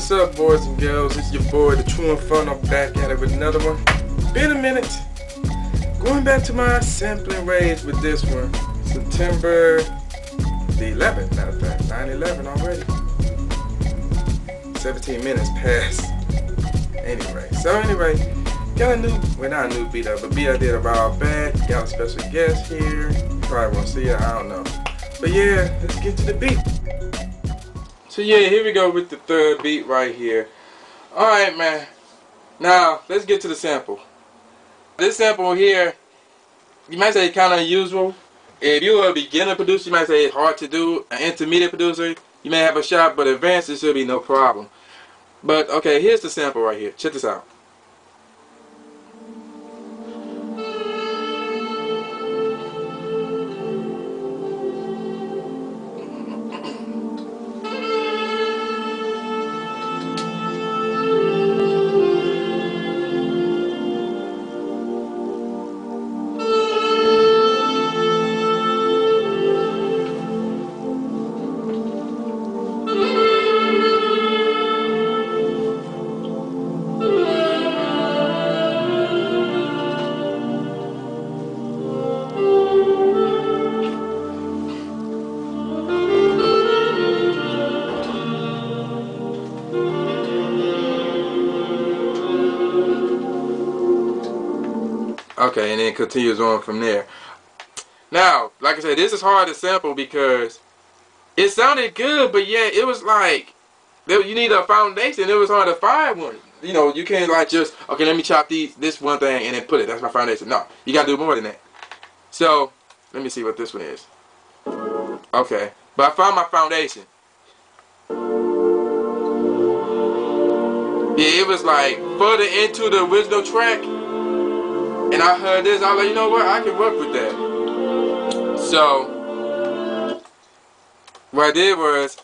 What's up, boys and girls? It's your boy, the Tru Inferno, back at it with another one. Been a minute. Going back to my sampling rage with this one. September the 11th, matter of fact. 9/11 already. 17 minutes past. Anyway, got a new, well, not a new beat up, but beat I did a while back. Got a special guest here. Probably won't see her, I don't know. But yeah, let's get to the beat. So yeah, here we go with the third beat right here. Alright, man. Now, let's get to the sample. This sample here, you might say kind of unusual. If you're a beginner producer, you might say it's hard to do. An intermediate producer, you may have a shot, but advanced, it should be no problem. But, okay, here's the sample right here. Check this out. Okay, and then it continues on from there. Now, like I said, this is hard to sample because it sounded good, but yeah, it was like, you need a foundation. It was hard to find one. You know, you can't like just, okay, let me chop this one thing and then put it. That's my foundation. No, you got to do more than that. So, let me see what this one is. Okay, but I found my foundation. Yeah, it was like further into the original track. And I heard this, I was like, you know what, I can work with that. So, what I did was,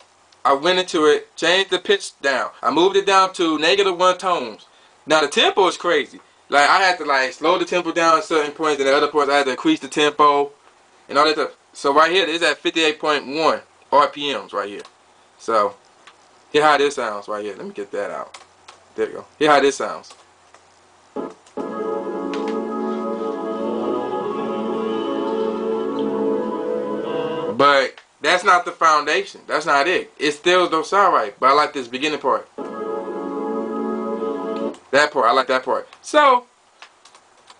I went into it, changed the pitch down. I moved it down to -1 tones. Now the tempo is crazy. Like, I had to like slow the tempo down at certain points, and at other points I had to increase the tempo, and all that stuff. So right here, this is at 58.1 RPMs right here. So, hear how this sounds right here. Let me get that out. There we go. Hear how this sounds. But that's not the foundation. That's not it. It still don't sound right. But I like this beginning part. That part. I like that part. So,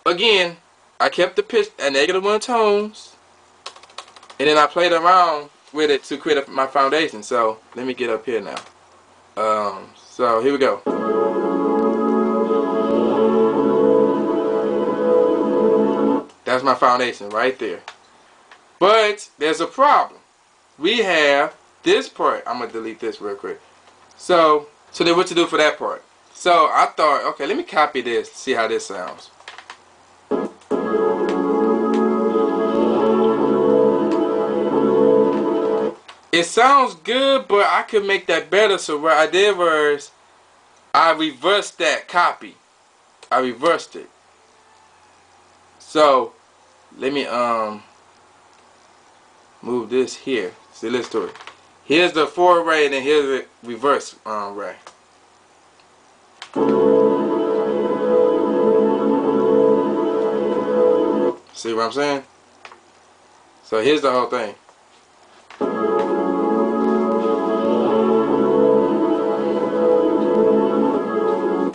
again, I kept the pitch at -1 tones. And then I played around with it to create my foundation. So, let me get up here now. So, here we go. That's my foundation right there. But there's a problem. We have this part. I'm gonna delete this real quick. So then what to do for that part? So I thought, okay, let me copy this, see how this sounds. It sounds good, but I could make that better. So what I did was I reversed that copy. I reversed it. So let me move this here. See, listen to it. Here's the forward ray, and then here's the reverse ray. See what I'm saying? So here's the whole thing.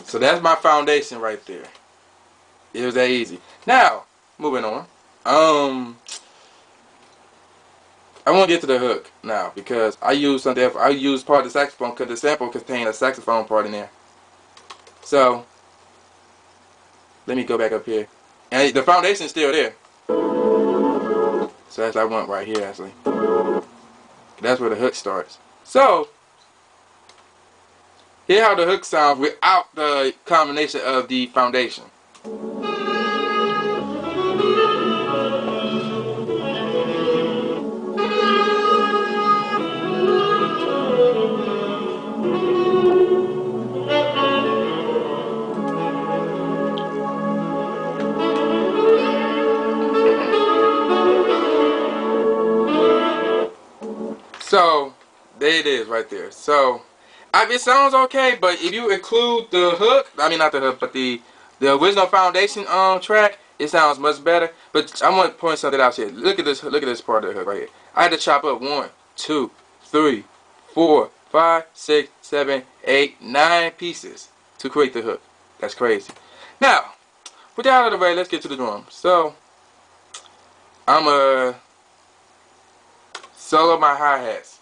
So that's my foundation right there. It was that easy. Now, moving on. I want to get to the hook now because I use something. I use part of the saxophone because the sample contains a saxophone part in there. So let me go back up here, and the foundation is still there. So that's I want right here actually. That's where the hook starts. So hear how the hook sounds without the combination of the foundation. So there it is right there. So It sounds okay, but if you include the hook, I mean not the hook, but the original foundation track, it sounds much better. But I want to point something out here. Look at this part of the hook right here. I had to chop up 1, 2, 3, 4, 5, 6, 7, 8, 9 pieces to create the hook. That's crazy. Now, with that out of the way, let's get to the drums. So, I'm a solo my hi-hats.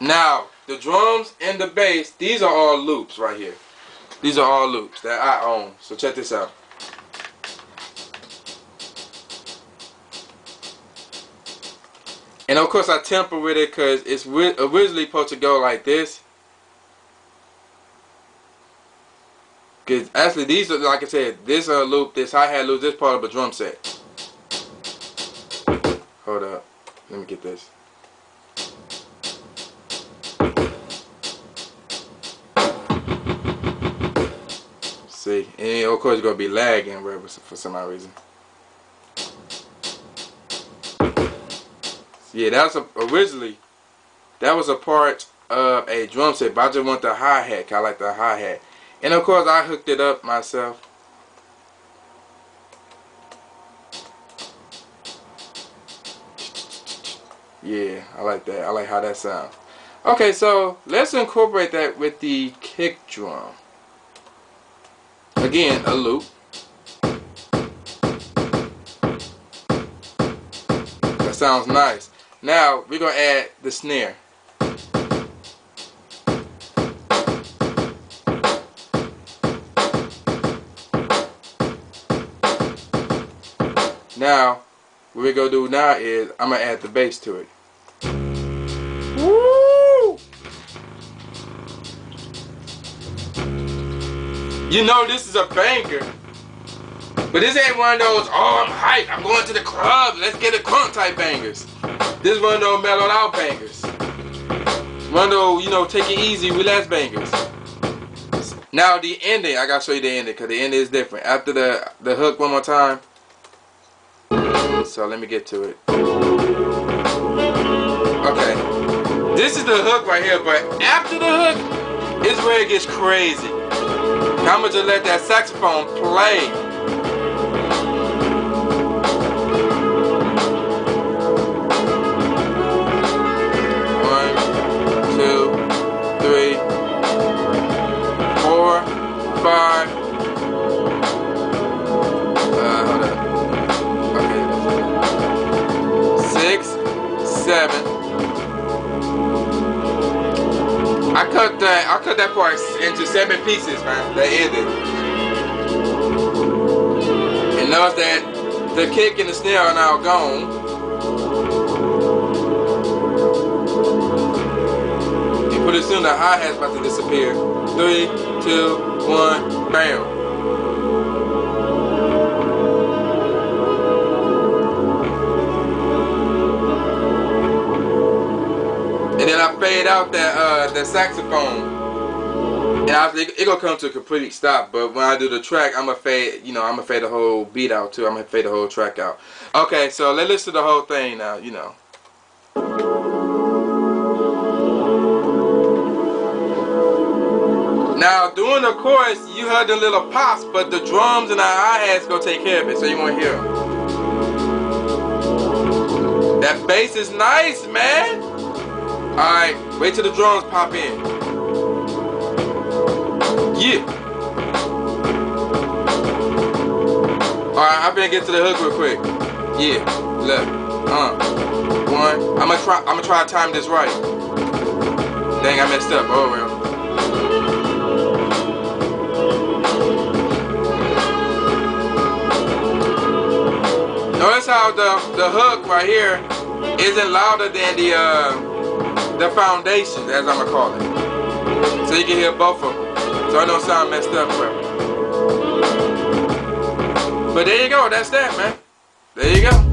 Now, the drums and the bass, these are all loops right here. These are all loops that I own. So check this out. And of course I temper with it because it's originally supposed to go like this. Because actually these are, like I said, this loop, this hi-hat loop, this part of a drum set. Hold up. Let me get this. See, and of course it's gonna be lagging for some odd reason. Yeah, that was originally that was a part of a drum set, but I just want the hi-hat. 'Cause I like the hi-hat, and of course I hooked it up myself. Yeah, I like that. I like how that sounds. Okay, so let's incorporate that with the kick drum. Again, a loop. That sounds nice. Now we're gonna add the snare. Now, what we're gonna do now is I'm gonna add the bass to it. Woo! You know this is a banger. But this ain't one of those, oh, I'm hyped, I'm going to the club, let's get a crunk type bangers. This is one of those mellowed out bangers. One of those, you know, take it easy, relax bangers. Now the ending, I gotta show you the ending, because the ending is different. After the hook one more time. So let me get to it. Okay. This is the hook right here, but after the hook is where it gets crazy. How much you let that saxophone play? I cut that part into 7 pieces, man. That ended. And notice that the kick and the snare are now gone. And pretty soon the hi-hat's about to disappear. 3, 2, 1, bam. And then I fade out that saxophone, and it gonna come to a complete stop. But when I do the track, I'm gonna fade, you know, I'm gonna fade the whole beat out too. I'm gonna fade the whole track out. Okay, so let's listen to the whole thing now. You know. Now during the chorus, you heard the little pops, but the drums and the hi-hats gonna take care of it, so you won't hear them. That bass is nice, man. Alright, wait till the drums pop in. Yeah. Alright, I'm gonna get to the hook real quick. Yeah, look. 1. I'm gonna try to time this right. Dang, I messed up. Oh well. Notice how the hook right here isn't louder than the foundation, as I'm gonna call it. So you can hear both of them. So I don't sound messed up forever. But there you go, that's that, man. There you go.